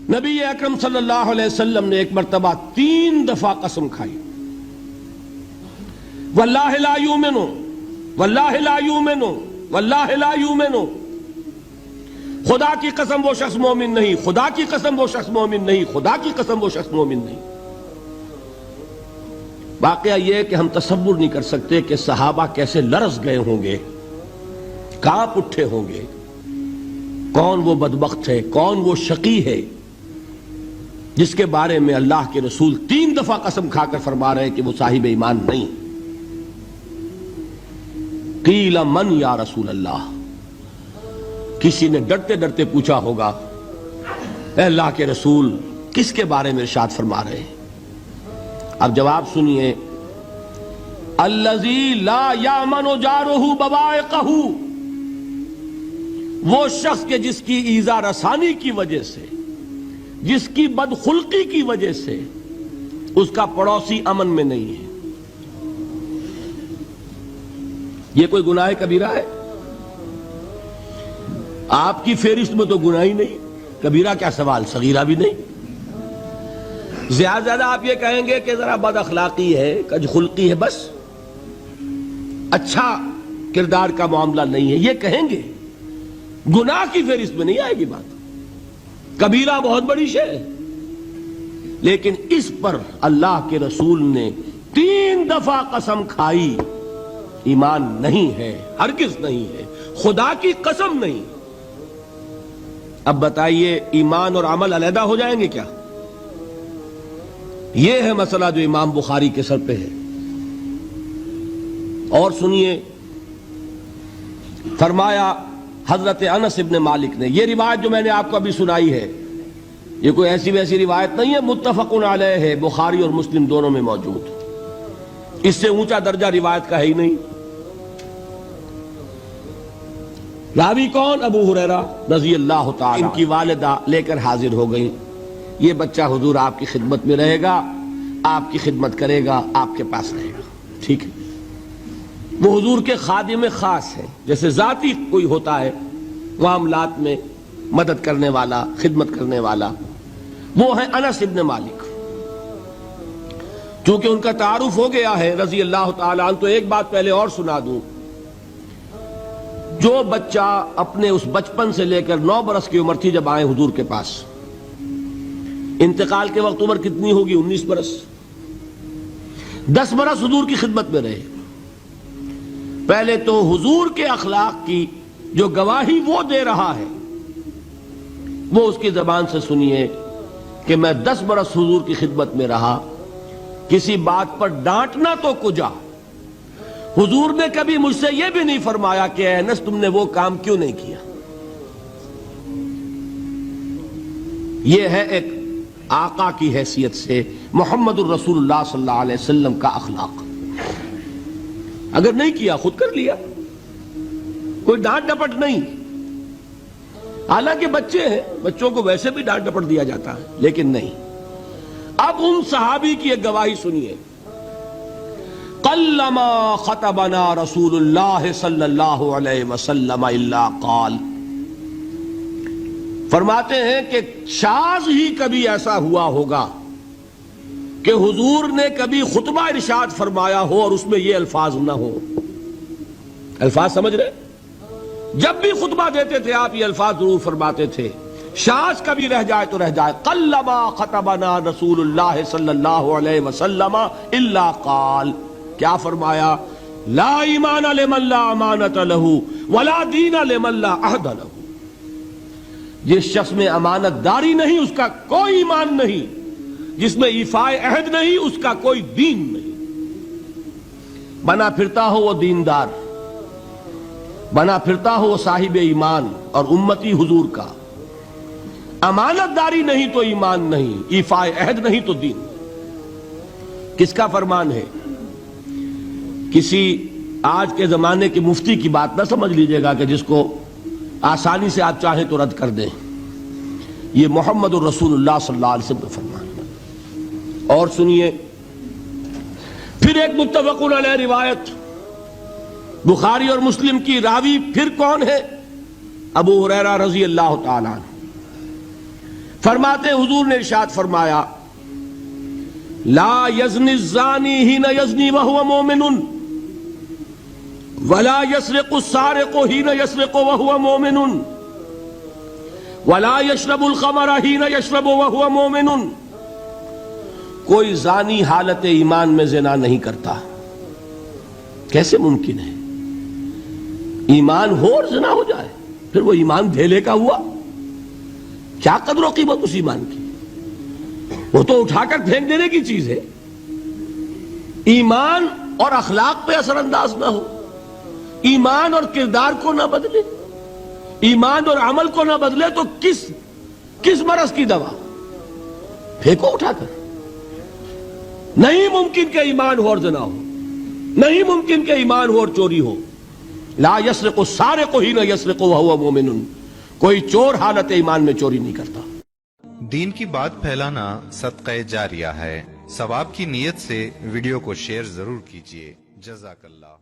نبی اکرم صلی اللہ علیہ وسلم نے ایک مرتبہ 3 دفعہ قسم کھائی، واللہ لا یؤمنو، واللہ لا یؤمنو، واللہ لا یؤمنو، خدا کی قسم وہ شخص مومن نہیں، خدا کی قسم وہ شخص مومن نہیں، خدا کی قسم وہ شخص مومن نہیں۔ واقعہ یہ ہے کہ ہم تصور نہیں کر سکتے کہ صحابہ کیسے لرز گئے ہوں گے، کانپ اٹھے ہوں گے، کون وہ بدبخت ہے، کون وہ شقی ہے جس کے بارے میں اللہ کے رسول 3 دفعہ قسم کھا کر فرما رہے ہیں کہ وہ صاحب ایمان نہیں۔ قیل من یا رسول اللہ، کسی نے ڈرتے ڈرتے پوچھا ہوگا اے اللہ کے رسول کس کے بارے میں ارشاد فرما رہے ہیں؟ اب جواب سنیے، الذی لا یامن جارہ بوائقہ، وہ شخص کے جس کی ایذا رسانی کی وجہ سے، جس کی بدخلقی کی وجہ سے اس کا پڑوسی امن میں نہیں ہے۔ یہ کوئی گناہ کبیرہ ہے؟ آپ کی فہرست میں تو گناہ ہی نہیں، کبیرہ کیا سوال، صغیرہ بھی نہیں۔ زیادہ آپ یہ کہیں گے کہ ذرا بد اخلاقی ہے، کج خلقی ہے، بس اچھا کردار کا معاملہ نہیں ہے، یہ کہیں گے، گناہ کی فہرست میں نہیں آئے گی بات۔ کبیرہ بہت بڑی شے ہے، لیکن اس پر اللہ کے رسول نے 3 دفعہ قسم کھائی، ایمان نہیں ہے، ہرگز نہیں ہے، خدا کی قسم نہیں۔ اب بتائیے ایمان اور عمل علیحدہ ہو جائیں گے کیا؟ یہ ہے مسئلہ جو امام بخاری کے سر پہ ہے۔ اور سنیے، فرمایا حضرت انس ابن مالک نے، یہ روایت جو میں نے آپ کو ابھی سنائی ہے یہ کوئی ایسی ویسی روایت نہیں ہے، متفق علیہ ہے، بخاری اور مسلم دونوں میں موجود، اس سے اونچا درجہ روایت کا ہے ہی نہیں۔ راوی کون؟ ابو ہریرہ رضی اللہ تعالی، ان کی والدہ لے کر حاضر ہو گئیں، یہ بچہ حضور آپ کی خدمت میں رہے گا، آپ کی خدمت کرے گا، آپ کے پاس رہے گا، ٹھیک ہے۔ وہ حضور کے خادم خاص ہیں، جیسے ذاتی کوئی ہوتا ہے معاملات میں مدد کرنے والا، خدمت کرنے والا، وہ ہیں انس ابن مالک۔ چونکہ ان کا تعارف ہو گیا ہے رضی اللہ تعالیٰ عنہ، تو ایک بات پہلے اور سنا دوں، جو بچہ اپنے اس بچپن سے لے کر 9 برس کی عمر تھی جب آئے حضور کے پاس، انتقال کے وقت عمر کتنی ہوگی؟ 19 برس، 10 برس حضور کی خدمت میں رہے۔ پہلے تو حضور کے اخلاق کی جو گواہی وہ دے رہا ہے وہ اس کی زبان سے سنیے کہ میں 10 برس حضور کی خدمت میں رہا، کسی بات پر ڈانٹنا تو کجا، حضور نے کبھی مجھ سے یہ بھی نہیں فرمایا کہ اے انس تم نے وہ کام کیوں نہیں کیا۔ یہ ہے ایک آقا کی حیثیت سے محمد الرسول اللہ صلی اللہ علیہ وسلم کا اخلاق۔ اگر نہیں کیا خود کر لیا، کوئی ڈانٹ ڈپٹ نہیں، حالانکہ بچے ہیں، بچوں کو ویسے بھی ڈانٹ ڈپٹ دیا جاتا ہے، لیکن نہیں۔ اب ان صحابی کی ایک گواہی سنیے، قلما خطبنا رسول اللہ صلی اللہ علیہ وسلم الا قال، فرماتے ہیں کہ شاذ ہی کبھی ایسا ہوا ہوگا کہ حضور نے کبھی خطبہ ارشاد فرمایا ہو اور اس میں یہ الفاظ نہ ہو۔ الفاظ سمجھ رہے؟ جب بھی خطبہ دیتے تھے آپ یہ الفاظ ضرور فرماتے تھے، شاذ کبھی رہ جائے تو رہ جائے، قلما خطبنا رسول اللہ صلی اللہ علیہ وسلم الا قال، کیا فرمایا؟ لا ایمان لمن لا امانت لہ ولا دین لمن لا عہد لہ، جس شخص میں امانت داری نہیں اس کا کوئی ایمان نہیں، جس میں ایفائے عہد نہیں اس کا کوئی دین نہیں۔ بنا پھرتا ہو وہ دیندار، بنا پھرتا ہو وہ صاحب ایمان اور امتی حضور کا، امانت داری نہیں تو ایمان نہیں، ایفائے عہد نہیں تو دین۔ کس کا فرمان ہے؟ کسی آج کے زمانے کے مفتی کی بات نہ سمجھ لیجئے گا کہ جس کو آسانی سے آپ چاہیں تو رد کر دیں، یہ محمد الرسول اللہ صلی اللہ علیہ وسلم کا فرمان ہے۔ اور سنیے پھر ایک متفق علیہ روایت بخاری اور مسلم کی، راوی پھر کون ہے؟ ابو ہریرہ رضی اللہ تعالیٰ عنہ۔ فرماتے حضور نے ارشاد فرمایا لا یزنی الزانی حین یزنی وہو مومن ولا یسرق السارق حین یسرق وہو مومن ولا یشرب الخمر حین یشرب وہو مومن. کوئی زانی حالت ایمان میں زنا نہیں کرتا. کیسے ممکن ہے؟ ایمان ہو اور زنا ہو جائے، پھر وہ ایمان دھیلے کا ہوا؟ کیا قدر و قیمت اس ایمان کی؟ وہ تو اٹھا کر پھینک دینے کی چیز ہے. ایمان اور اخلاق پہ اثر انداز نہ ہو، ایمان اور کردار کو نہ بدلے، ایمان اور عمل کو نہ بدلے تو کس مرض کی دوا؟ پھینکو اٹھا کر. نہیں ممکن کہ ایمان ہو اور زنا ہو، نہیں ممکن کہ ایمان ہو اور چوری ہو. لا یسرق السارق حین یسرق وہو مومن. کوئی چور حالت ایمان میں چوری نہیں کرتا. دین کی بات پھیلانا صدقہ جاریہ ہے. ثواب کی نیت سے ویڈیو کو شیئر ضرور کیجیے. جزاک اللہ.